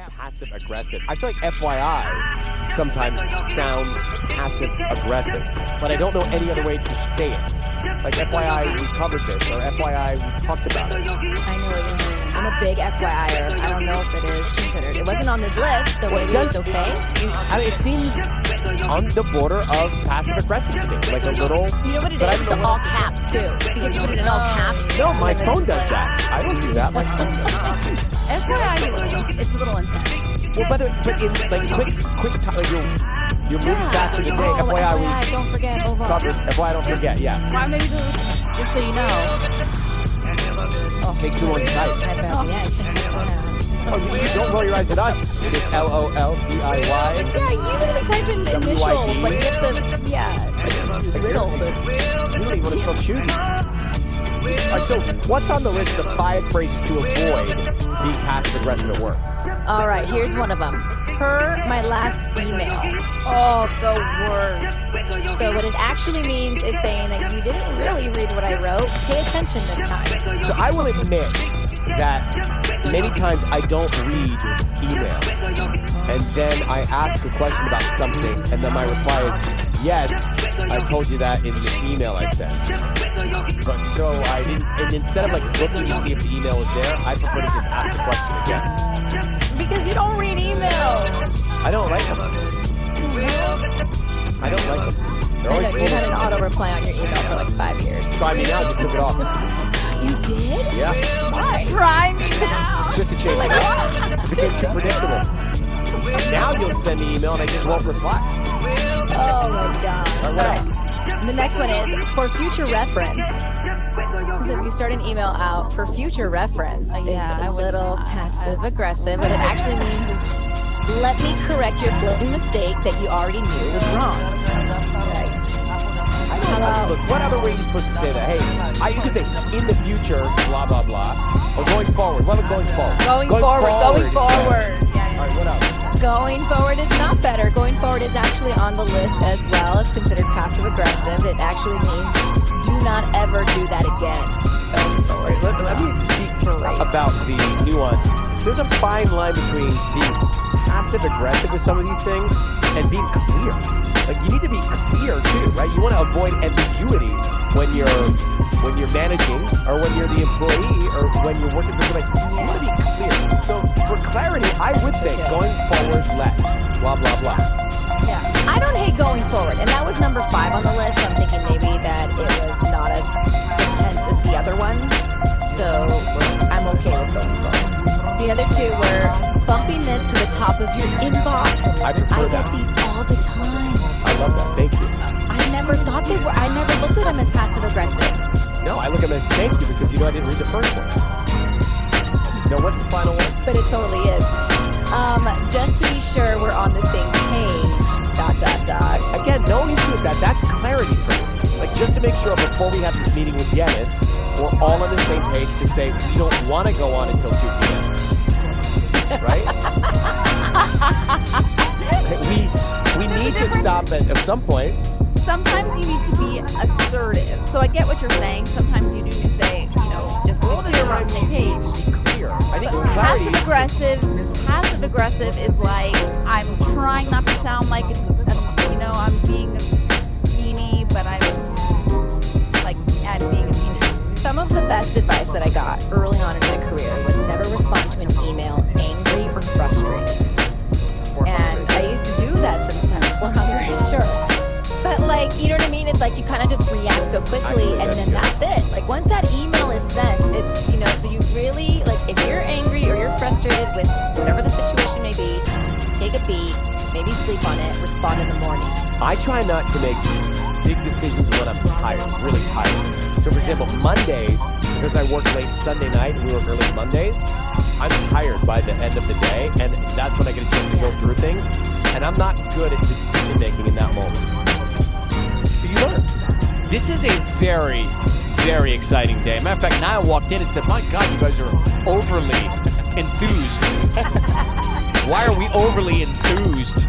passive aggressive. I feel like FYI sometimes sounds passive aggressive, but I don't know any other way to say it. Like FYI, we covered this, or FYI, we talked about it. I know what you mean. I'm a big FYI-er. I don't know if it is considered. It wasn't on this list, so maybe it's okay. I mean, it seems on the border of passive aggressive to me, like a little. You know what it is? It's all caps too. You can put it in all caps. No, my phone does that. I don't do that. My phone does that. FYI, it's a little intense. Well, but in like quick time, like you're moving faster than day. FYI, FYI, don't forget. Covered. FYI, don't forget. Yeah. Why maybe just so you know. Oh, takes too long to type. Oh, you don't roll your eyes at us. It's LOLPIY. Yeah, you literally type in initials. Like you have to, yeah. Riddle. You don't even want to spell choosy. Alright, so what's on the list of 5 phrases to avoid being passive aggressive at work? Alright, here's one of them. Per my last email. Oh, the worst. So what it actually means is saying that you didn't really read what I wrote. Pay attention this time. So I will admit that many times I don't read email. And then I ask a question about something, and then my reply is, yes, I told you that in the email I sent. But so I didn't, and instead of like looking to see if the email was there, I prefer to just ask the question again. Because you don't read emails. I don't like them. I don't like them. I know, you had an auto reply on your email for like 5 years. Try me now, just took it off. You did? Yeah. Why? Try me now. Just to change it up. It became too predictable. Now you'll send me email and I just won't reply. Oh my god. All right. The next one is for future reference. So if you start an email out for future reference, it's a little passive aggressive. What it actually means is let me correct your guilty mistake that you already knew was wrong. Right. Look, what other way are you supposed to say that? Hey, you could say in the future, blah blah blah, or going forward. What about going forward? Going forward. All right, what else? Going forward is not better. Going forward is actually on the list as well. It's considered passive aggressive. It actually means do not ever do that again. Going forward. Let me speak about the nuance. There's a fine line between being passive aggressive with some of these things and being clear. Like you need to be clear too, right? You want to avoid ambiguity when you're managing or when you're the employee or when you're working for somebody. You want to be clear. So for clarity, I would say going forward less, blah, blah, blah. Yeah, I don't hate going forward. And that was number 5 on the list. I'm thinking maybe that it was not as intense as the other ones. So I'm okay with going forward. The other 2 were bumping this to the top of your inbox. I prefer that. I get these all the time. I love that. Thank you. I never thought they were. I never looked at them as passive aggressive. No, I look at them as thank you because you know I didn't read the first one. Now what's the final one? But it totally is. Just to be sure we're on the same page. ... Again, no issue with that. That's clarity for me. Like just to make sure before we have this meeting with Yenis, we're all on the same page to say we don't want to go on until 2 p.m. Right? We need to stop at some point. Sometimes you need to be assertive. So I get what you're saying. Sometimes you do need to say, just be clear on the page. Clear. I think clarity. Passive aggressive is like I'm trying not to sound like I'm being a meanie, but I'm being a meanie. Some of the best advice that I got early on in my career was never respond to an email angry or frustrated. And I used to do that sometimes. Well, sure. But you know what I mean? It's like you kind of just react so quickly and then that's it. Like once that email is sent, it's, so you really, if you're angry or you're frustrated with whatever the situation may be, take a beat, maybe sleep on it, respond in the morning. I try not to make big decisions when I'm tired, really tired. So for example, Mondays, because I work late Sunday night and we work early Mondays, I'm tired by the end of the day, and that's when I get a chance to go through things, and I'm not good at decision making in that moment. But you learn. This is a very, very exciting day. Matter of fact, Niall walked in and said, my God, you guys are overly enthused. Why are we overly enthused?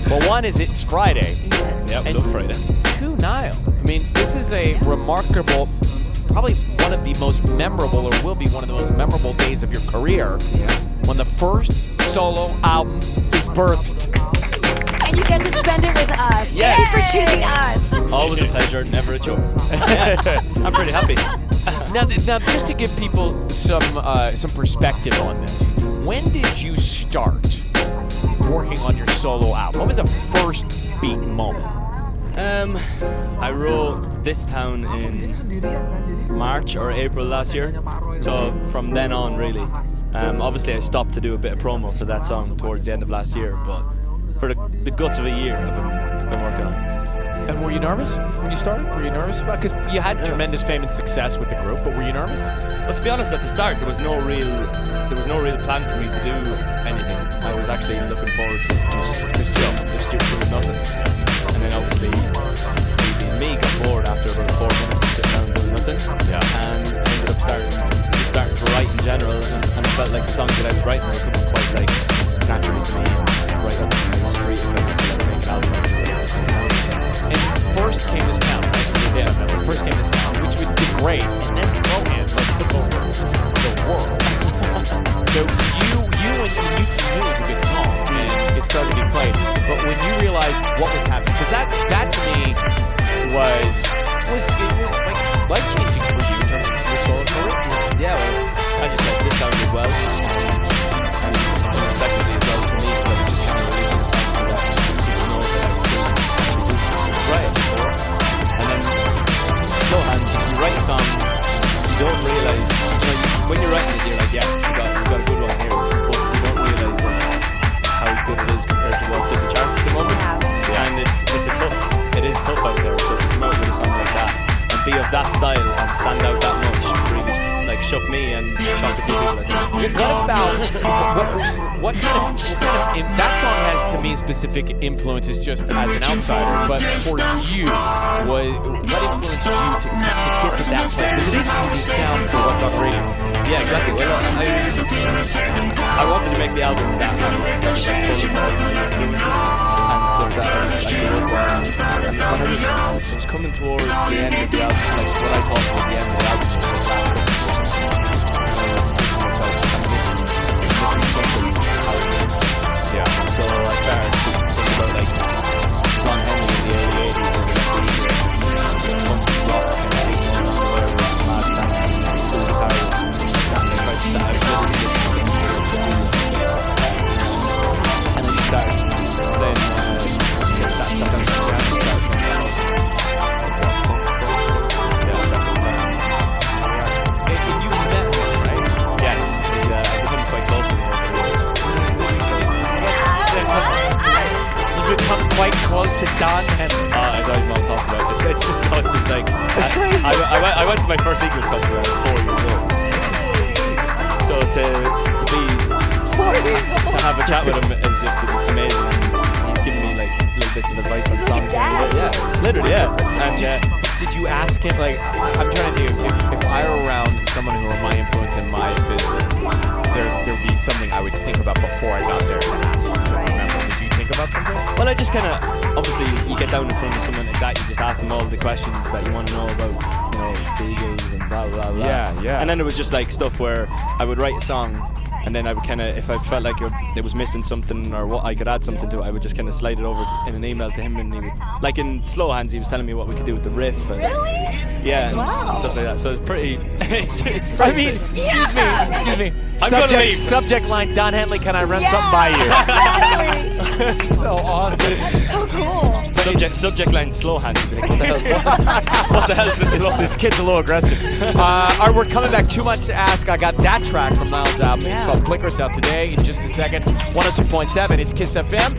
Well, one is it's Friday. Yep, and no Friday. 2, Niall. I mean, this is a remarkable, probably one of the most memorable, or will be one of the most memorable days of your career. Yeah. When the first solo album is birthed. And you get to spend it with us. Yes. Thank you for choosing us. Always a pleasure, never a chore. I'm pretty happy. Now, just to give people some perspective on this, when did you start working on your solo album? What was the first big moment? I wrote This Town in March or April last year, so from then on really. Obviously I stopped to do a bit of promo for that song towards the end of last year, but for the guts of a year I've been working on it. And were you nervous when you started? Were you nervous about it? Because you had tremendous fame and success with the group, but were you nervous? But to be honest, at the start there was no real plan for me to do anything. I was actually looking forward to just doing nothing. And then obviously Davey and me got bored after about 4 minutes of sitting down doing nothing. Yeah. And I ended up starting to write in general, and I felt like the songs that I was writing were coming quite like naturally to me, and right up to the street, and I just make an album. And first came This Town, right? Yeah, no, first came This Town, which did great, and then Slowhands took over the world. So you knew it was a good song, and it started to be played. But when you realized what was happening, because that to me was like life changing for you in terms of your solo career. Yeah, well, I just said This Town did well, and unexpectedly as well for me, because I was just kind of releasing a song so that people know that I was still actually doing right before. And then Slowhands, you write a song, you don't realize, when you're writing it, you're like, yeah, you got a good one here, but you don't realize how good it is compared to what's in the charts at the moment. Yeah. And it is tough out there, so to come out with a song like that and be of that style and stand out that much really like shook me and shocked a few people, I think. What about what kind of that song has to me specific influences just as an outsider, but for you, what influenced you to get to that place? Because it is easy sound for what's on radio. Yeah, exactly. Well, I wanted to make the album that and so that I was coming towards the end of the album, like what I thought was the end of the album was the last yeah, so I started to think about like Ron Henley in the early 80s and then you started playing quite close to Don Henley. I don't even want to talk about it. It's just nuts. It's like I went to my first Eagles concert when I was 4 years old. So to have a chat with him is just amazing. And he's giving me like little bits of advice on songs. Yeah, literally, yeah. And did you ask him, like, I'm trying to do, if I were around someone who were my influence in my business, there'd be something I would think about before I got there to ask him to remember. Did you think about something? Well, I just kind of, obviously, you get down in front of someone like that, you just ask them all the questions that you want to know about, the Eagles and blah, blah, blah. Yeah. And then it was just like stuff where I would write a song, and then I would kind of, if I felt like it was missing something or what I could add something to it, I would just kind of slide it over in an email to him, and he would, like in Slowhands, he was telling me what we could do with the riff. And, Really? yeah, Wow. and stuff like that. So it's pretty. It's I mean, excuse me. I'm gonna leave. Subject line, Don Henley, can I run something by you? That's so awesome. So cool. Subject line, Slowhands. You'd be like, what the hell is this? This kid's a little aggressive. Alright, we're coming back. Too Much to Ask. I got that track from Niall's album. It's called Flickers, out today in just a second. 102.7. It's Kiss FM.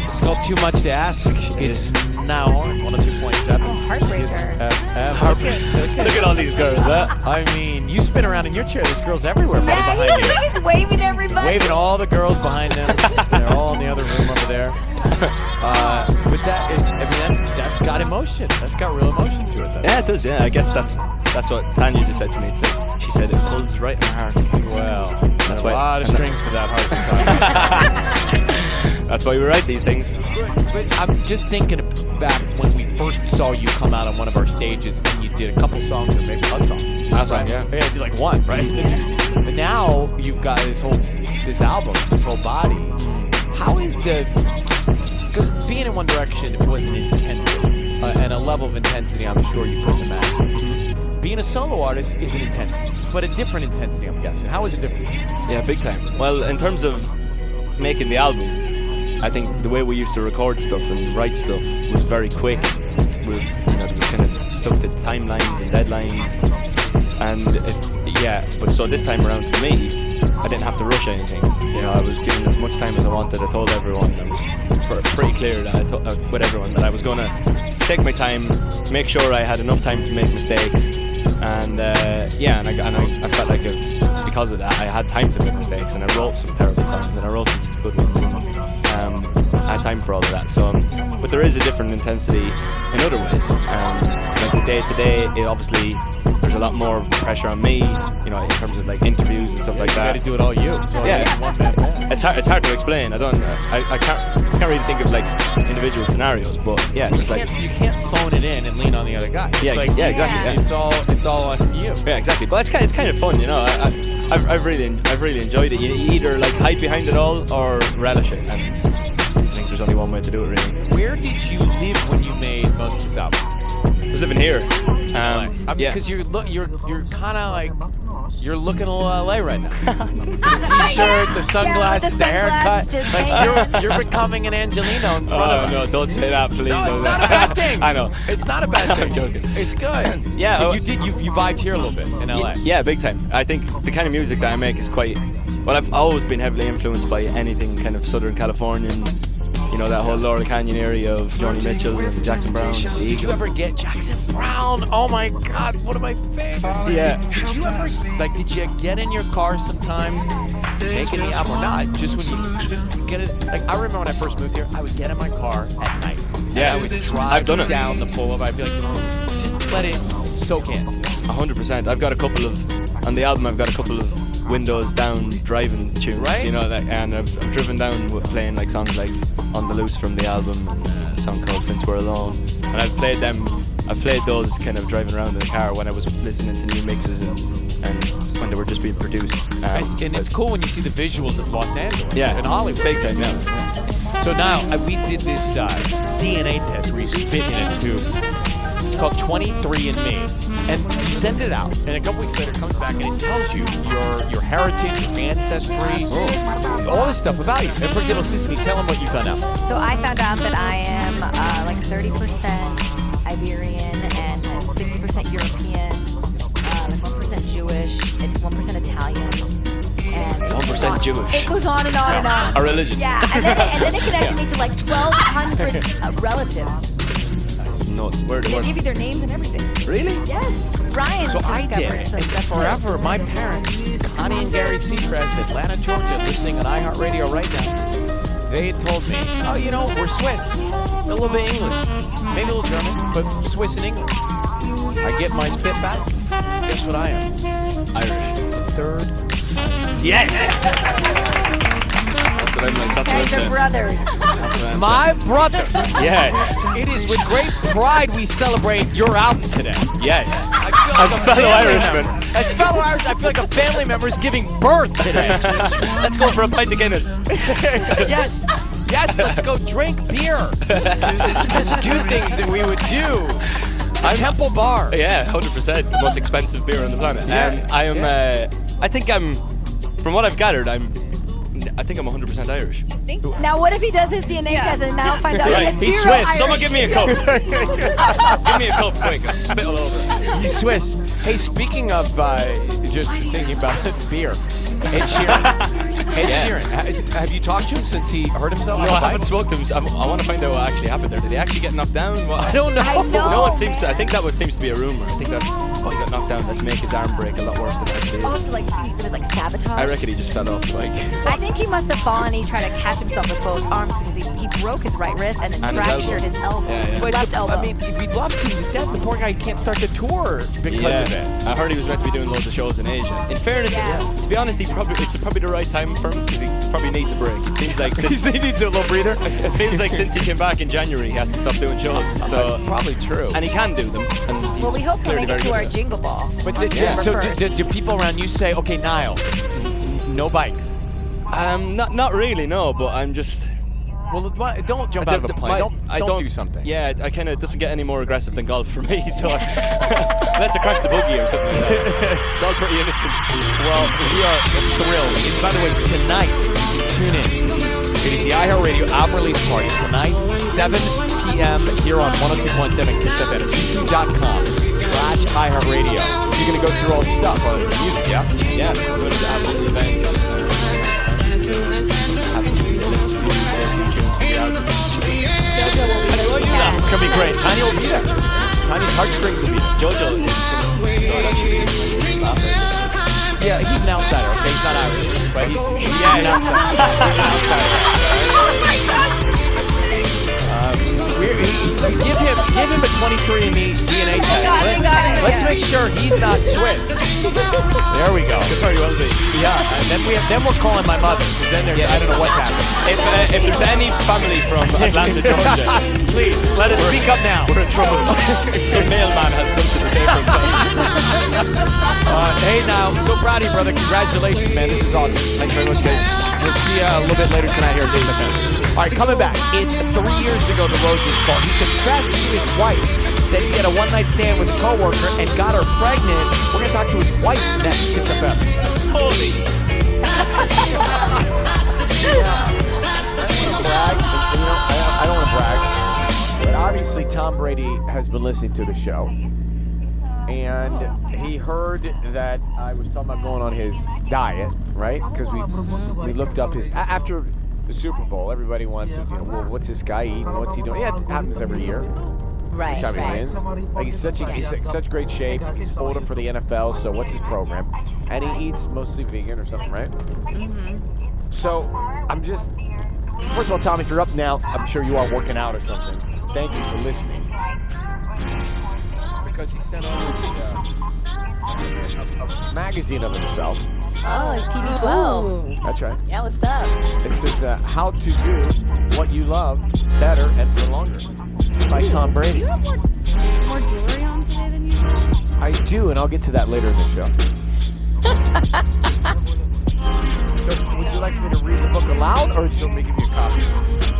It's called Too Much to Ask. It's now on 102.7. Heartbreaker. Heartbreaker. Look at all these girls, huh? I mean, you spin around in your chair. There's girls everywhere, buddy, Yeah, behind you. he's waving everybody. Waving all the girls behind them. They're all in the other room over there. But that's got emotion. That's got real emotion to it. Yeah, it does. Yeah, I guess that's what Tanya just said to me. She said it pulls right in her heart. Well, that's a why. lot of strings to that heart. That's why we write these things. But I'm just thinking back when we first saw you come out on one of our stages, and you did a couple songs or maybe a song. That's right. Yeah. Yeah, you did like one, right? But now you've got this whole this album, this whole body. How is because being in One Direction was an intensity, and a level of intensity I'm sure you couldn't imagine. Being a solo artist is an intensity, but a different intensity, I'm guessing. How is it different? Yeah, big time. Well, in terms of making the album, I think the way we used to record stuff and write stuff was very quick. We kind of stuck to timelines and deadlines. And but so this time around for me, I didn't have to rush anything. I was given as much time as I wanted. I told everyone, I was pretty clear that with everyone that I was going to take my time, make sure I had enough time to make mistakes, and I felt like because of that I had time to make mistakes, and I wrote some terrible songs and I wrote some good ones. I had time for all of that. So, but there is a different intensity in other ways. Like the day to day, it obviously there's a lot more pressure on me, in terms of like interviews and stuff like that. You got to do it all you. So It's hard to explain. I can't really think of like individual scenarios, but yeah, you can't phone it in and lean on the other guy. Yeah, exactly. Yeah. It's all on you. Yeah, exactly. But it's kind of fun, I've really enjoyed it. You either like hide behind it all or relish it, and I think there's only one way to do it, really. Where did you live when you made most of this album? I was living here. Because you're kind of like you're looking a little LA right now. The t-shirt, the sunglasses, the haircut. Like you're becoming an Angelino in front of us. No, don't say that, please. No, it's not a bad thing. I know. It's not a bad thing. I'm joking. It's good. Yeah. But you vibed here a little bit in LA. Yeah, big time. I think the kind of music that I make is quite. Well, I've always been heavily influenced by anything kind of Southern Californian. That whole Laurel Canyon area of Joni Mitchell and Jackson Brown. Did you ever get Jackson Brown? Oh my God, one of my favorites. Yeah. Did you ever, did you get in your car sometime making the album or not? Just when you just get it. Like, I remember when I first moved here, I would get in my car at night. Yeah, I would drive I've done it. down the boulevard. I'd be like, just let it soak in. 100%. I've got a couple of, on the album, I've got a couple of windows down driving tunes, right? And I've driven down with playing like songs like On the Loose from the album, and a song called Since We're Alone, and I've played those kind of driving around in the car when I was listening to new mixes and when they were just being produced. And it's cool when you see the visuals of Los Angeles, in Hollywood. Big time, yeah. So now we did this DNA test where you spit in a tube. It's called 23andMe. And you send it out, and a couple weeks later it comes back and it tells you your heritage, your ancestry, all this stuff about you. And for example, Sissany, tell them what you found out. So I found out that I am like 30% Iberian and 60% European, like 1% Jewish, and 1% Italian. And 1% Jewish. It goes on and on and on. A religion. Yeah, and then it connected me to like 1,200 relatives. Nuts. They give you their names and everything. Really? Yes. Ryan. So I did, discovered and stuff forever, my parents, Connie and Gary Seacrest, Atlanta, Georgia, listening on iHeartRadio right now, they told me, we're Swiss, a little bit English, maybe a little German, but Swiss and English. I get my spit back. Guess what I am? Irish. Third. Yes! That's what I'm like. That's what I'm Guys are saying. brothers. My brother. Yes. It is with great pride we celebrate your album today. Yes. I feel like As a fellow family Irishman. member. As fellow Irish, I feel like a family member is giving birth today. Let's go for a pint of Guinness. Yes, let's go drink beer. Do things that we would do. Temple Bar. Yeah, 100%. The most expensive beer on the planet. Yeah. I am. I think I'm. From what I've gathered, I think I'm 100% Irish. Now, what if he does his DNA test and now finds out Right, he's he's zero Swiss. Irish? Someone give me a cup. Give me a cup, quick. I'll spit all over. He's Swiss. Hey, speaking of just thinking about beer, Ed Sheeran. Have you talked to him since he hurt himself? No, I haven't spoken to him. I want to find out what actually happened there. Did he actually get knocked down? I don't know. I know. No one seems to. I think that seems to be a rumor. I think that's he got knocked down. That'd make his arm break a lot worse than it actually Oh, is. so he's gonna sabotage? I reckon he just fell off the bike. I think he must have fallen. He tried to catch himself with both arms because he broke his right wrist and then And his fractured his elbow. Yeah. But Left elbow. I mean, we'd love to. The poor guy can't start the tour because of it. I heard he was meant to be doing loads of shows in Asia. In fairness, to be honest, it's probably the right time for him because he probably needs a break. It seems like He needs a little breather. it feels like since he came back in January, he has to stop doing shows. So That's probably true. and he can do them. And he's Well, we hope he'll clearly make it very to good our at it. jingle ball. But on December so 1st. do people around you say, okay, Niall, no bikes? Not really, no. But I'm just. Well, don't jump out of a plane. Don't do something. Yeah, I kind of doesn't get any more aggressive than golf for me. So unless I crash the buggy or something like that, it's all pretty innocent. Well, we are thrilled. And by the way, tonight, tune in. It is the iHeartRadio album release party tonight, 7 p.m. here on 102.7 Kiss FM, youtube.com/iHeartRadio. You're going to go through all the stuff, the music, yeah? Yeah, go to the Apple event. It's going to be great. Tiny will be there. Tiny's heartstrings will be there. Jojo is going to be Yeah, he's an outsider, okay? He's not Irish, but he's an outsider. He's an outsider. Give him a 23andMe DNA test. Let's make sure he's not Swiss. There we go. Yeah, and then we're calling my mother, because then I don't know what's happening. If there's any family from Atlanta, Georgia, please let us speak up now. We're in trouble. Some mailman has something to say for himself. Hey now, so proud of you, brother. Congratulations, man. This is awesome. Thanks very much, guys. We'll see you a little bit later tonight here at Kiss FM. All right, coming back. It's 3 years ago the Roses called. He confessed to his wife that he had a one-night stand with a coworker and got her pregnant. We're going to talk to his wife next. Kiss FM. Holy. I don't want to brag, but obviously Tom Brady has been listening to the show, and he heard that I was talking about going on his diet, right? Because we looked up his after the Super Bowl. Everybody wants to, well, what's this guy eating? What's he doing? Yeah, it happens every year. Right, Every time he wins. Like he's such great shape. He's older for the NFL. So what's his program? And he eats mostly vegan or something, right? So I'm just. First of all, Tom, if you're up now, I'm sure you are working out or something. Thank you for listening. Because he sent over a magazine of himself. Oh, it's TV12. That's right. Yeah, what's up? It says how to do what you love better and for longer. By Tom Brady. You have more jewelry on today than you do? I do, and I'll get to that later in the show. Would you like me to read the book aloud, or should we give you a copy?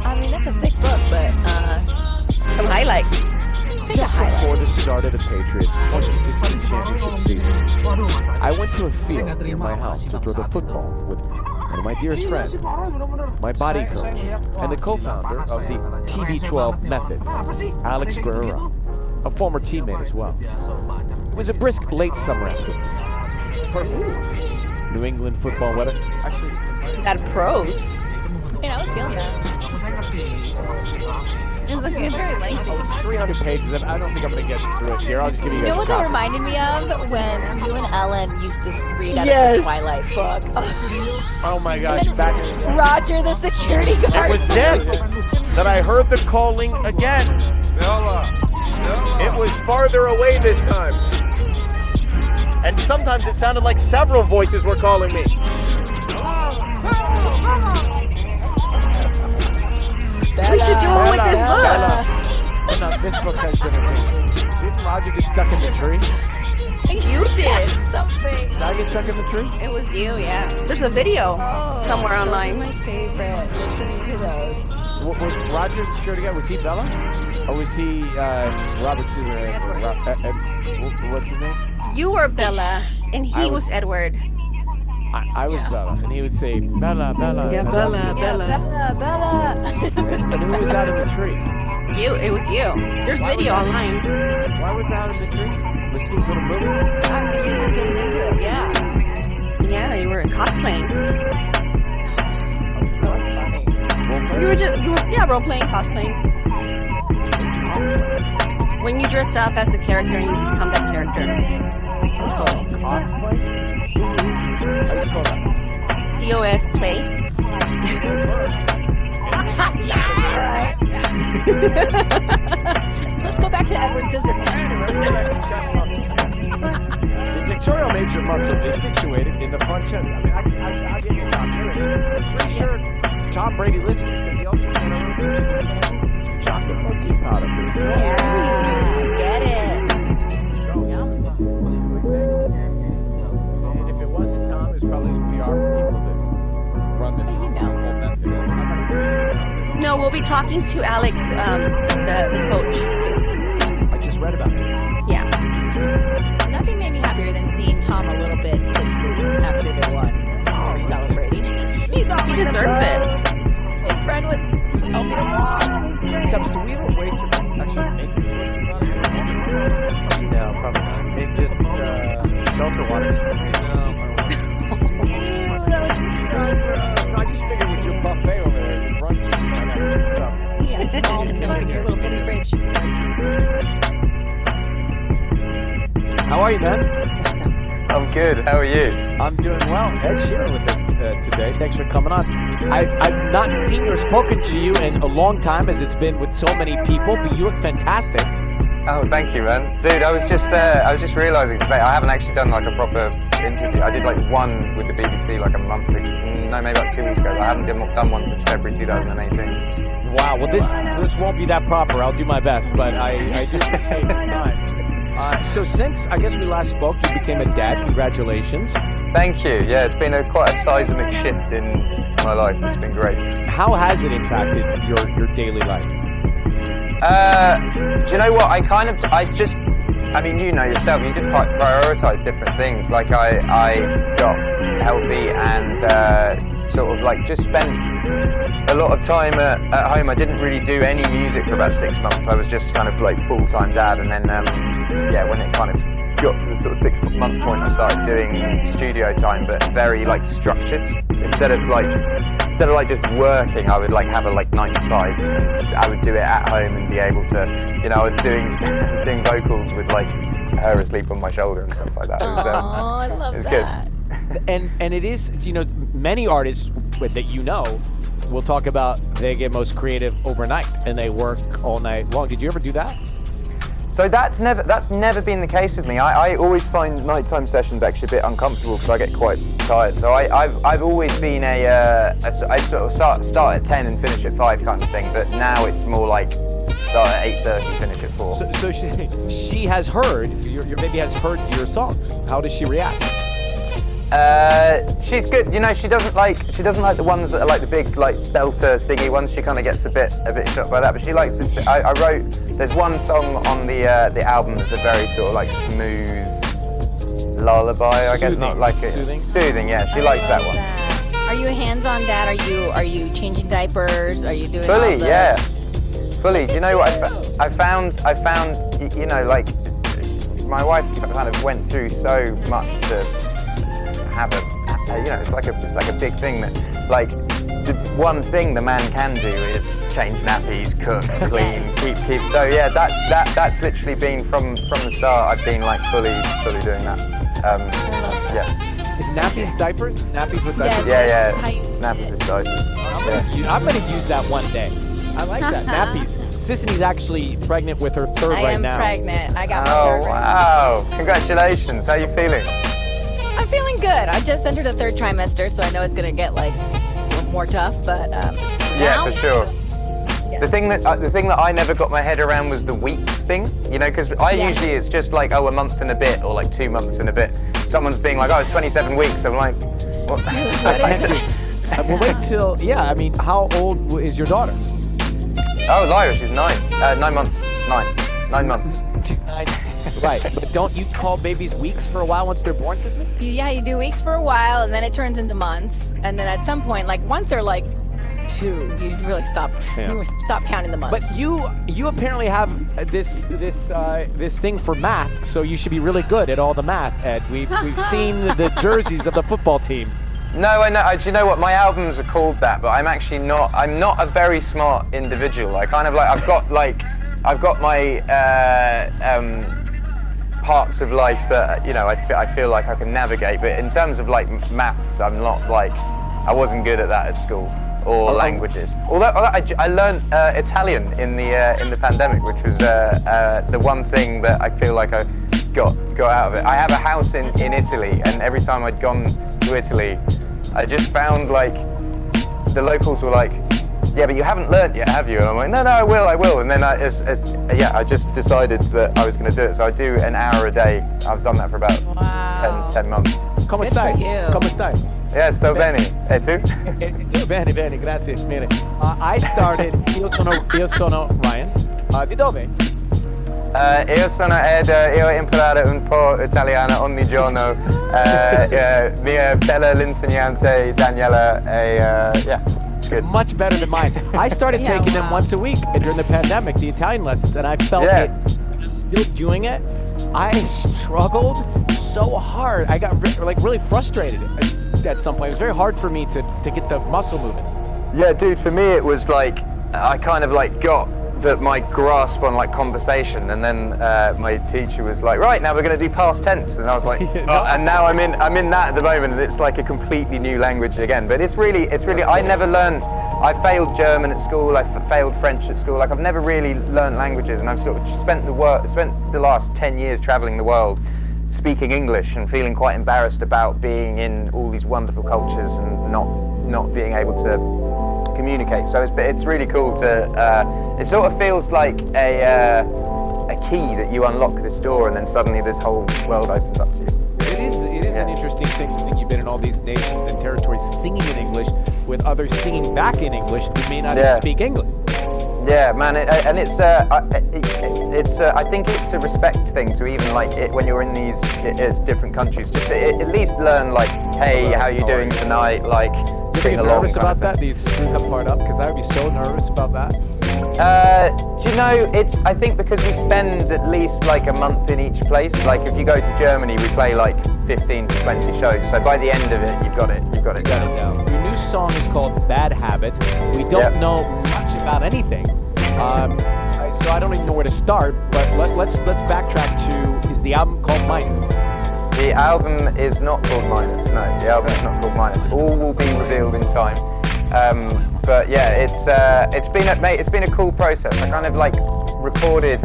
I mean, that's a thick book, but some highlights. Just before the start of the Patriots' 2016 championship season, I went to a field near my house to throw the football with one of my dearest friends, my body coach, and the co-founder of the TB12 method, Alex Guerrero, a former teammate as well. It was a brisk late summer afternoon. Perfect. New England football weather. Actually, got pros. I was feeling that. It's very lengthy. 300 pages, and I don't think I'm going to get through it here. I'll just give you You know guys what a that copy. reminded me of? When you and Ellen used to read out of the Twilight book. Oh my gosh, back in Roger the security guard. It was then that I heard the calling again. Bella. It was farther away this time. And sometimes it sounded like several voices were calling me. We should do it with this book. No, this book has been amazing. Didn't Roger get stuck in the tree? You did something. Did I get stuck in the tree? It was you, yeah. There's a video somewhere online. My favorite. Listening to those. Was Roger the security guy? Was he Bella? Or was he Robert Susan? What's his name? You were Bella, and he was Edward. I was Bella, and he would say, Bella, Bella. Yeah, Bella, Bella. Bella. And who was out in the tree? You, it was you. There's video online. Why was out in the tree? Was he going to move? Yeah. Yeah, you were cosplaying. You were role playing, cosplaying. When you dress up as a character and you become that character. Cosplay? How do you spell that? COS play. Let's go back to Edward Scissorhands. The pectoral major muscle is situated in the front chest. I mean, I'll give you a copy. Pretty sure Tom Brady listened because he also sent over chocolate cookie powder. Get it. And if it wasn't Tom, it was probably his PR people that run this No, we'll be talking to Alex, the coach. I just read about it. Yeah. Nothing made me happier than seeing Tom a little bit tipsy after they won. Celebrating. He's all He deserves it. His friend was Tubbs, do we have a way to actually make this work? No, probably not. It's just shelter water. I just figured with your buffet over there, the brunch, your little mini fridge. How are you, man? I'm good. How are you? I'm doing well. Ed Sheeran with us today. Thanks for coming on. I've not seen or spoken to you in a long time, as it's been with so many people, but you look fantastic. Oh, thank you, man. Dude, I was just realizing today I haven't actually done like a proper interview. I did like one with the BBC like a month ago. No, maybe like 2 weeks ago. I haven't done one since February 2018. Wow. Well, this won't be that proper. I'll do my best, but I do take time. So since I guess we last spoke, you became a dad. Congratulations. Thank you. Yeah, it's been quite a seismic shift in my life. It's been great. How has it impacted your daily life? Do you know what? I mean, you know yourself, you just prioritize different things. Like I got healthy and sort of like just spent a lot of time at home. I didn't really do any music for about 6 months. I was just kind of like full-time dad, and then when it kind of got to the sort of 6 month point, I started doing studio time, but very like structured. Instead of like just working, I would like have a like 9 to 5. And I would do it at home and be able to, you know, I was doing vocals with like her asleep on my shoulder and stuff like that. It was, I love it was that. good. And it is, you know, many artists that you know will talk about they get most creative overnight and they work all night long. Did you ever do that? So that's never been the case with me. I always find nighttime sessions actually a bit uncomfortable because I get quite tired. So I've always been I sort of start at 10 and finish at 5 kind of thing. But now it's more like start at 8:30, finish at 4. So she has heard your baby has heard your songs. How does she react? She's good. You know, she doesn't like the ones that are like the big like belter singy ones. She kind of gets a bit shocked by that. But she likes this. There's one song on the album that's a very sort of like smooth lullaby. I guess not like it. Soothing. Yeah, she likes that one. Are you a hands-on dad? Are you changing diapers? Are you doing fully? all the... Yeah, fully. Do you know what I found? You know, like my wife kind of went through so much to have you know, it's like a big thing that like the one thing the man can do is change nappies, cook, clean, keep. So yeah, that's literally been from the start. I've been like fully doing that. Yeah. Is nappies diapers? Nappies with diapers? Yeah. Nappies is diapers. I'm gonna use that one day. I like that. Nappies. Sissy's actually pregnant with her third right now. I am pregnant. I got my Oh third right wow! Congratulations. How are you feeling? I'm feeling good. I just entered the 3rd trimester, so I know it's gonna get like more tough, but yeah, now, for sure. Yeah. The thing that I never got my head around was the weeks thing, you know, because usually it's just like, oh, a month and a bit, or like 2 months and a bit. Someone's being like, oh, it's 27 weeks. I'm like, what? Well, wait till, I mean, how old is your daughter? Oh, Lyra, she's 9. 9 months. 9 months. Right, but don't you call babies weeks for a while once they're born, sister? you do weeks for a while, and then it turns into months, and then at some point, like once they're like 2, you really stop counting the months. But you apparently have this thing for math, so you should be really good at all the math, Ed. We've seen the jerseys of the football team. No, I know. Do you know what? My albums are called that, but I'm actually not. I'm not a very smart individual. I kind of like I've got my parts of life that, you know, I feel like I can navigate, but in terms of like maths, I'm not like, I wasn't good at that at school, or languages. Although I learned Italian in the pandemic, which was the one thing that I feel like I got out of it. I have a house in Italy, and every time I'd gone to Italy, I just found like the locals were like, yeah, but you haven't learnt yet, have you? And I'm like, no, I will. And then I just decided that I was going to do it. So I do an hour a day. I've done that for about 10 months. Come Good for stai? you. Come stai? Yeah, sto bene. E tu? Bene, bene, grazie. Bene. I started, io sono Ryan. Di dove? Io sono Ed, io imparo un po' italiano ogni giorno. Mia bella l'insegnante Daniela, yeah, it's good. Much better than mine. I started Yeah, taking them wow. once a week during the pandemic, the Italian lessons, and I felt Yeah. it. Still doing it, I struggled so hard. I got really frustrated at some point. It was very hard for me to get the muscle moving. Yeah, dude, for me it was like, I kind of like got my grasp on like conversation, and then my teacher was like, right, now we're going to do past tense, and I was like, oh, and now I'm in that at the moment, and it's like a completely new language again. But it's really, I never learned. I failed German at school. I failed French at school. Like I've never really learned languages, and I've sort of spent the last 10 years traveling the world, speaking English, and feeling quite embarrassed about being in all these wonderful cultures and not being able to communicate. So it's really cool to. It sort of feels like a key that you unlock this door, and then suddenly this whole world opens up to you. It is an interesting thing. You've been in all these nations and territories singing in English with others singing back in English who may not even speak English. Yeah, man, and it's I think it's a respect thing to even like it when you're in these different countries, just to at least learn like, hey, how you doing tonight, like. Do you get nervous about that? Do you screw that part up? Because I would be so nervous about that. Do you know, I think because we spend at least like a month in each place. Like if you go to Germany, we play like 15 to 20 shows. So by the end of it, you've got it down. Your new song is called Bad Habits. We don't know much about anything. So I don't even know where to start, but let's backtrack to, is the album called Minus? The album is not called Minus, no. The album is not called Minus. All will be revealed in time. But yeah, it's been a cool process. I kind of like recorded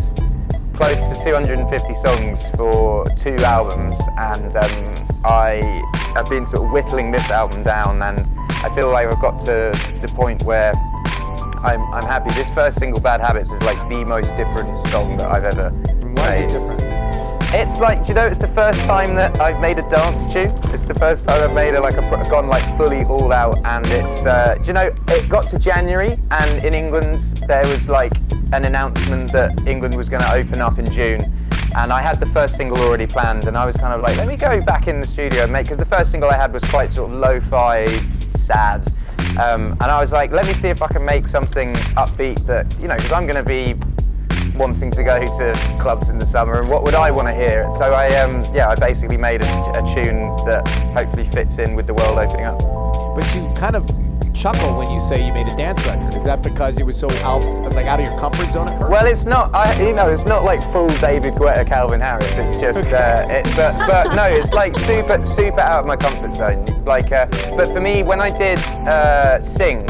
close to 250 songs for 2 albums, and I've been sort of whittling this album down, and I feel like I've got to the point where I'm happy. This first single, Bad Habits, is like the most different song that I've ever made. Why is it different? It's like, do you know, it's the first time that I've made a dance tune. It's the first time I've made gone like fully all out, and it's, do you know, it got to January, and in England there was like an announcement that England was going to open up in June, and I had the first single already planned, and I was kind of like, let me go back in the studio and make, because the first single I had was quite sort of lo-fi, sad, and I was like, let me see if I can make something upbeat that, you know, because I'm going to be wanting to go to clubs in the summer, and what would I want to hear? So I basically made a tune that hopefully fits in with the world opening up. But you kind of chuckle when you say you made a dance record. Is that because you were so out of your comfort zone at first? Well, it's not. It's not like full David Guetta, Calvin Harris. It's just, but no, it's like super out of my comfort zone. Like, but for me, when I did Sing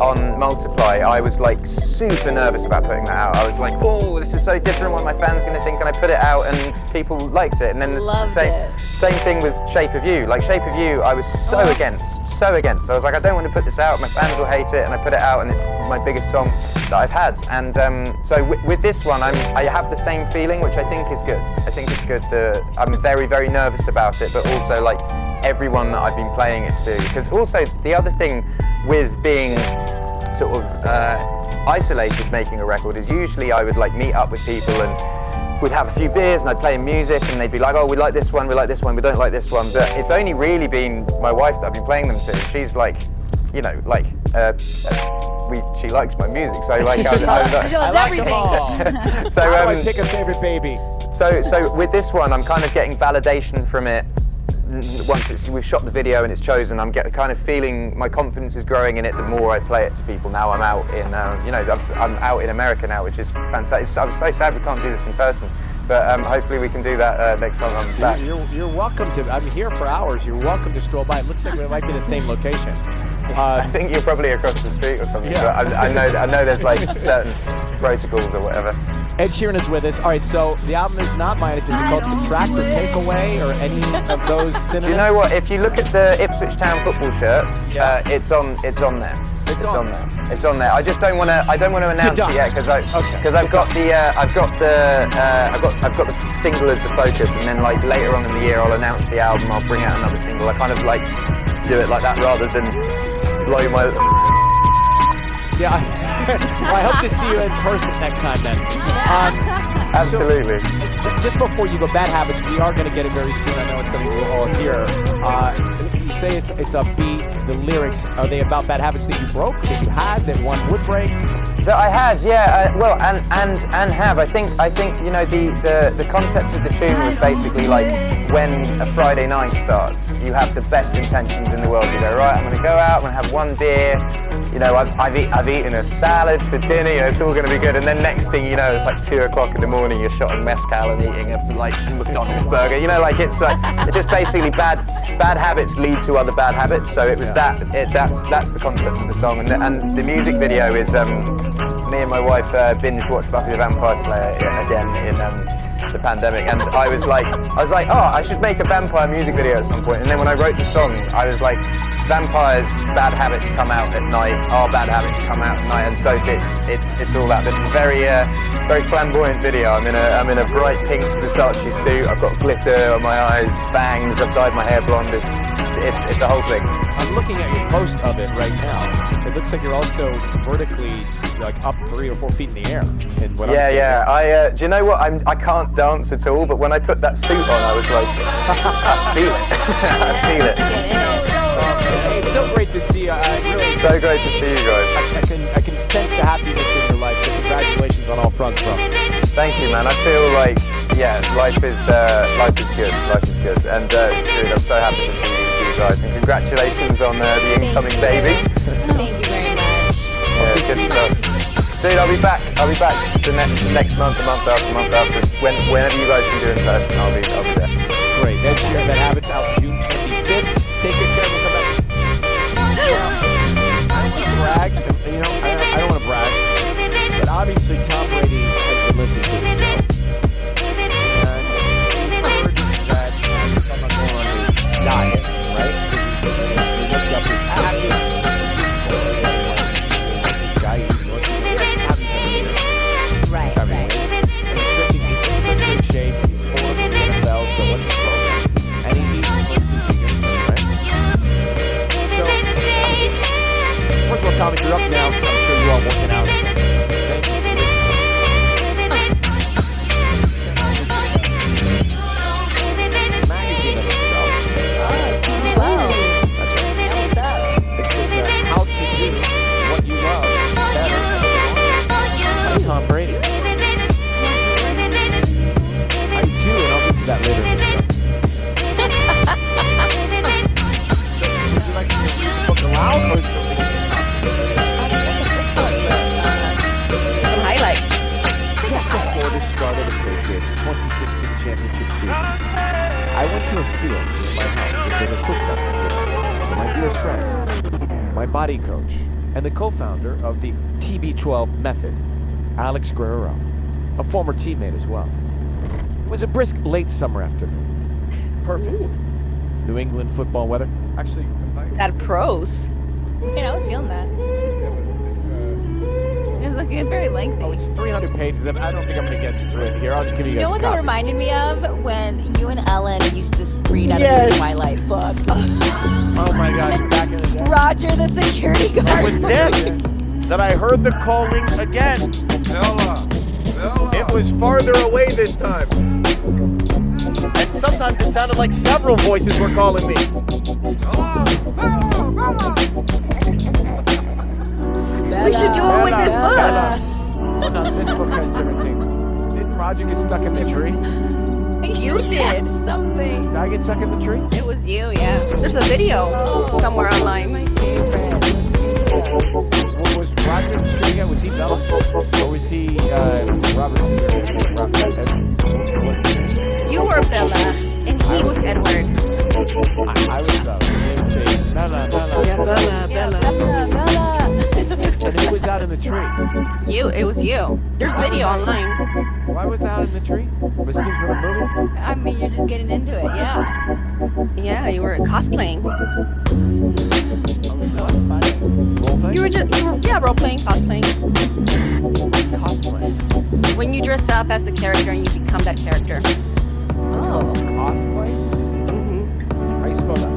on Multiply, I was like super nervous about putting that out. I was like, oh, this is so different. What my fans going to think? And I put it out, and people liked it. And then the same thing with Shape of You. Like Shape of You, I was so against. I was like, I don't want to put this out. My fans will hate it, and I put it out, and it's my biggest song that I've had. And so with this one, I have the same feeling, which I think is good. I think it's good. I'm very, very nervous about it, but also like everyone that I've been playing it to. Because also the other thing with being sort of isolated making a record is usually I would like meet up with people and we'd have a few beers and I'd play music and they'd be like, oh, we like this one, we like this one, we don't like this one. But it's only really been my wife that I've been playing them to. She's like, you know, like, she likes my music, so like, she loves everything. So how do I pick a favorite baby? So with this one, I'm kind of getting validation from it. Once we've shot the video and it's chosen, I'm kind of feeling my confidence is growing in it the more I play it to people. Now I'm out in, I'm out in America now, which is fantastic. I'm so sad we can't do this in person, but hopefully we can do that next time I'm back. You're welcome to. I'm here for hours. You're welcome to stroll by. It looks like we might be the same location. I think you're probably across the street or something. Yeah. But I know there's like certain protocols or whatever. Ed Sheeran is with us. All right, so the album is not Minus. Is it called Subtract or Take Away or any of those synonyms? Do you know what? If you look at the Ipswich Town football shirt, it's on there. It's on there. I just don't want to. I don't want to announce it yet because I've got the single as the focus, and then like later on in the year I'll announce the album. I'll bring out another single. I kind of like do it like that rather blow my. Yeah, well, I hope to see you in person next time then. Absolutely. Just before you go, bad habits, we are going to get it very soon. I know it's something we'll all hear. You say it's upbeat. The lyrics, are they about bad habits that you broke, that you had, that one would break? That I had, yeah. Well, and have. I think you know the concept of the tune was basically like when a Friday night starts, you have the best intentions in the world. You go, right, I'm going to go out, I'm going to have one beer. You know, I've eaten a salad for dinner. You know, it's all going to be good. And then next thing you know, it's like 2 o'clock in the morning. You're shotting mezcal and eating a McDonald's burger. You know, like it's just basically bad habits lead to other bad habits. So it was that's the concept of the song. And the music video is me and my wife binge watched Buffy the Vampire Slayer again in the pandemic, and I was like, oh, I should make a vampire music video at some point. And then when I wrote the song, I was like, vampires' bad habits come out at night. Our bad habits come out at night, and so it's all that. It's a very flamboyant video. I'm in a bright pink Versace suit. I've got glitter on my eyes, bangs. I've dyed my hair blonde. It's a whole thing. I'm looking at your post of it right now. It looks like you're also vertically like up 3 or 4 feet in the air. In what Yeah. Do you know what? I can't dance at all, but when I put that suit on, I was like, I feel it. I feel it. It's so great to see you. Really, so great to see you guys. I can sense the happiness in your life. So congratulations on all fronts, bro. Thank you, man. I feel like life is good. Life is good, and dude, I'm so happy to see you guys. And congratulations on the incoming baby. Thank you very much. Yeah, good stuff. Dude, I'll be back the next month, a month after. Whenever you guys can do in person, I'll be there. Great. That's your Bad Habits out June 25th. Take good care. We'll come back. I don't want to brag. You know, I don't want to brag. But obviously, Tom Brady has been listening to the show. And he heard that someone going on his diet, right? He looked up his active. Right. And he's in such great shape. He's forward in the NFL, so what's his program? And he eats mostly vegan, right? So, first of all, Tom, if you're up now, I'm sure you are working out. Thank you for listening. Magazine of itself. Wow. That's right. It says how to do what you love better. By Tom Brady. I do, and I'll get to that later in the show. Would you like to read the book aloud, or is it Some highlights. just before the start of the Patriots' 2016 championship season? I went to a field near my house to play a football with my dearest friend, my body coach, and the co-founder of the TB12 method, Alex Guerrero, a former teammate as well. It was a brisk late summer afternoon. Perfect. New England football weather. Actually, That pros. I was feeling that. It's looking very lengthy. it's 300 pages. And I don't think I'm going to get through it here. I'll just give you You guys know a what that copy. reminded me of? When you and Ellen used to read out of the Twilight book. Oh my gosh, back in the day. Roger the security guard. It was then that I heard the calling again. It was farther away this time. And sometimes it sounded like several voices were calling me. We should do it with this book. Bella. Oh, no, this book has different things. Did Roger get stuck in the tree? You did. Something. Did I get stuck in the tree? It was you, yeah. There's a video somewhere online. My favorite. What was Roger in the tree again? Was he Bella? Or was he Robert? You were Bella, and he was Edward. I was Bella. Bella. Yeah, Bella. Bella. And who was out in the tree? It was you. There's video online. Why was I out in the tree? Was it for the movie? I mean, you're just getting into it, yeah. Yeah, you were cosplaying. Role play? You were role playing, cosplaying. Cosplay. When you dress up as a character and you become that character. Oh. Cosplay? Mm-hmm. How you spell that?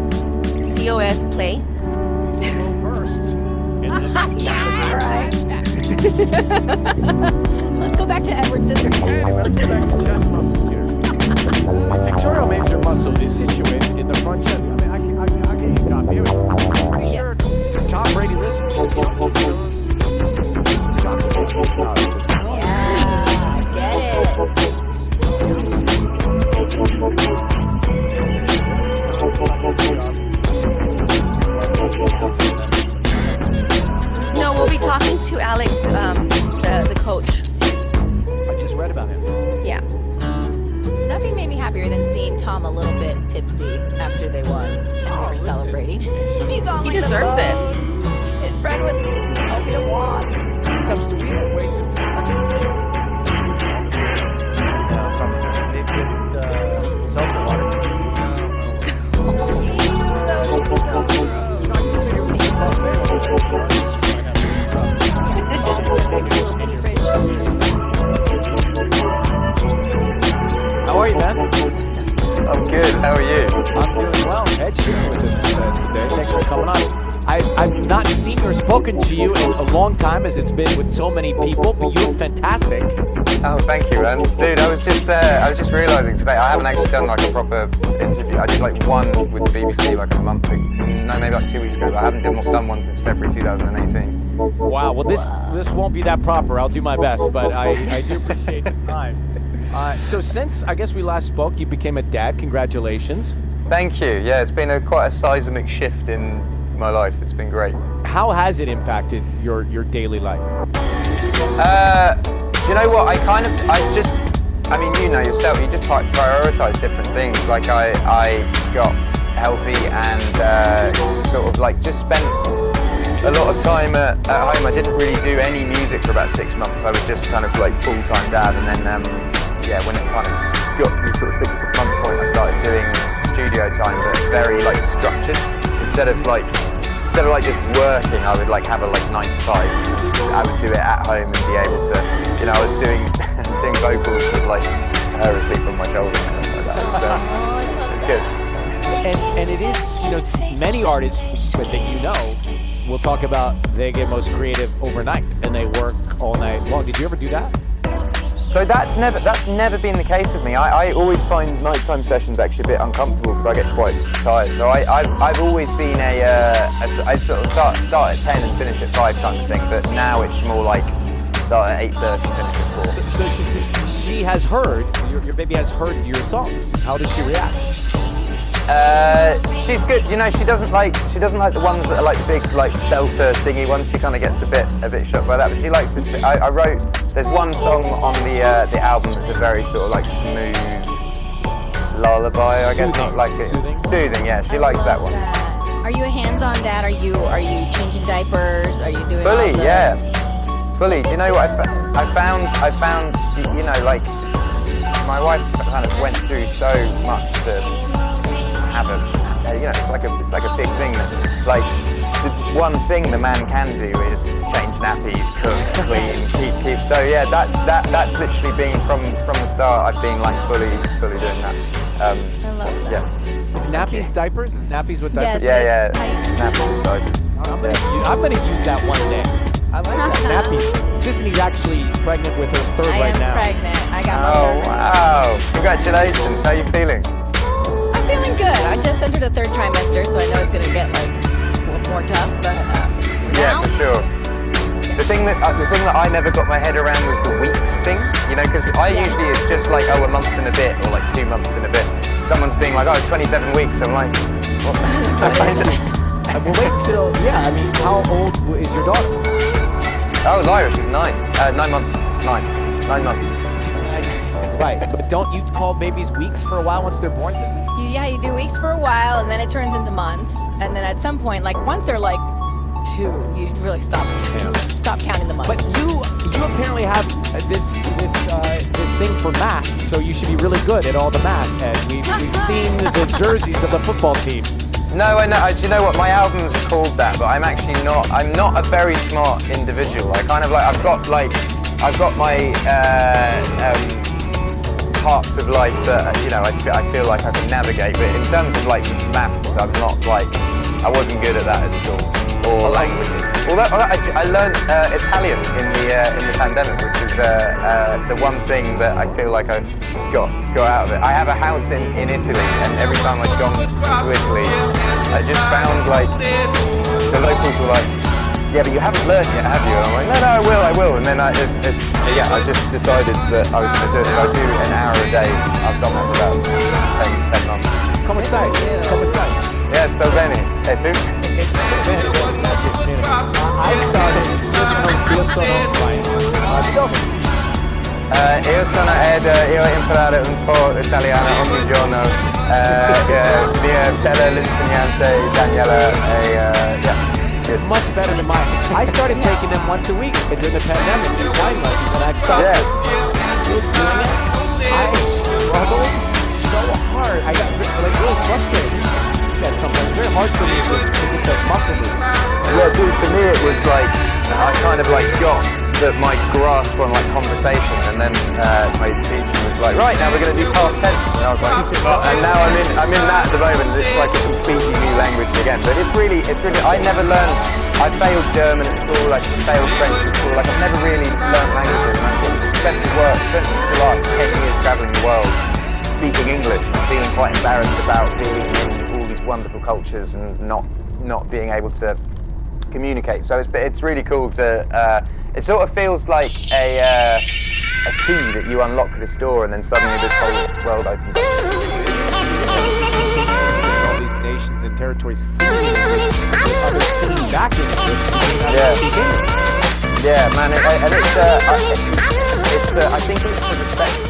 COS play. Well versed. Let's go back to Edward Scissorhands. Let's go back to chest muscles here. Pectoral major muscle is situated in the front chest. I mean, I'll get you a copy. Pretty sure Tom Brady listens. Yeah, get No, we'll be talking to Alex, the coach. I just read about him. Yeah. Nothing made me happier than seeing Tom a little bit tipsy after they won and they were celebrating. He's all He like deserves it. His friend was helping him walk. Comes to me way too How are you, man? I'm good. How are you? I'm doing well. Ed's here with us today. Thanks for coming on. I've not seen or spoken to you in a long time, as it's been with so many people, but you look fantastic. Oh, thank you, man. Dude, I was just realising today I haven't actually done like a proper interview. I did like one with the BBC like a month ago. No, maybe like 2 weeks ago. But I haven't done one since February 2018. Wow. Well, this won't be that proper. I'll do my best, but I do appreciate the time. So since I guess we last spoke, you became a dad. Congratulations. Thank you. Yeah, it's been quite a seismic shift in my life. It's been great. How has it impacted your daily life? Do you know what? I mean, you know yourself, you just prioritise different things. Like I got healthy and sort of like just spent a lot of time at home. I didn't really do any music for about 6 months. I was just kind of like full-time dad, and then when it kind of got to the sort of 6-month point, I started doing studio time, but very like structured. Instead of like just working, I would like have a like 9 to 5. I would do it at home and be able to, you know, I was doing vocals with like her asleep on my shoulder and stuff like that. So it's good. And it is, you know, many artists that you know will talk about they get most creative overnight and they work all night long. Did you ever do that? So that's never been the case with me. I always find nighttime sessions actually a bit uncomfortable because I get quite tired. So I've always been I sort of start at 10 and finish at 5 kind of thing. But now it's more like start at 8:30 finish at 4. So she has heard, your baby has heard your songs. How does she react? She's good. You know, she doesn't like the ones that are like big, like belter, singy ones. She kind of gets a bit shocked by that. But she likes to sing. I wrote. There's one song on the album that's a very sort of like smooth lullaby. I guess not like it. Soothing. Yeah, she likes that one. Are you a hands-on dad? Are you changing diapers? Are you doing fully? all the... Yeah, fully. Do you know what I found? You know, like my wife kind of went through so much to have a, you know, it's like a big thing that, like, the one thing the man can do is change nappies, cook, clean, keep. So yeah, that's literally been from the start. I've been like fully doing that. I love that. Yeah. Is nappies diapers? Nappies with diapers? Yeah. Nappies with diapers. I'm gonna use that one day. I like that. Nappies. Sisney's actually pregnant with her third right now. I am pregnant. I got my Oh third. wow! Congratulations. How are you feeling? I'm feeling good. I just entered the 3rd trimester, so I know it's gonna get like a little more tough, but Yeah, now, for sure. The thing that I never got my head around was the weeks thing. You know, because usually it's just like a month and a bit, or like 2 months and a bit. Someone's being like, 27 weeks. I'm like, what? We'll wait till, I mean, how old is your daughter? Oh, Lyra, she's 9. 9 months. 9 months. Right, but don't you call babies weeks for a while once they're born, Sisney? you do weeks for a while, and then it turns into months, and then at some point, like once they're like 2, you really stop counting the months. But you apparently have this thing for math, so you should be really good at all the math. And we've seen the jerseys of the football team. No, I know. Do you know what? My album's called that, but I'm actually not. I'm not a very smart individual. I kind of like I've got my parts of life that I feel like I can navigate. But in terms of like maths, I'm not like I wasn't good at that at school. or languages. Although I learned Italian in the pandemic, which is the one thing that I feel like I got out of it. I have a house in Italy, and every time I've gone to Italy, I just found like the locals were like, yeah, but you haven't learned yet, have you? And I'm like, no, I will. And then I just decided that I was going to do it. So I do an hour a day. I've done that for about 10 months. Come stai? Come stai? Yeah, sto bene. E tu? I started io sono io sono Ed, io ho imparato un po' italiano ogni giorno. Mia bella l'insegnante Daniela It's much better than mine. I started taking them once a week during the pandemic, these wine lessons, and I thought just doing it, I struggled so hard. I got like really frustrated. That sometimes it's very hard for me to get the muscle moving. Yeah, dude, for me it was like, I kind of like got my grasp on like conversation, and then my teacher was like, right, now we're going to do past tense, and I was like, and now I'm in that at the moment. It's like a completely new language again, but it's really, I never learned. I failed German at school, I failed French at school, like I've never really learned languages, and I sort of spent the last 10 years travelling the world speaking English and feeling quite embarrassed about being in all these wonderful cultures and not being able to communicate. So it's really cool to. It sort of feels like a key that you unlock this door, and then suddenly this whole world opens up. All these nations and territories singing back to Yeah, man, and it's I think it's the respect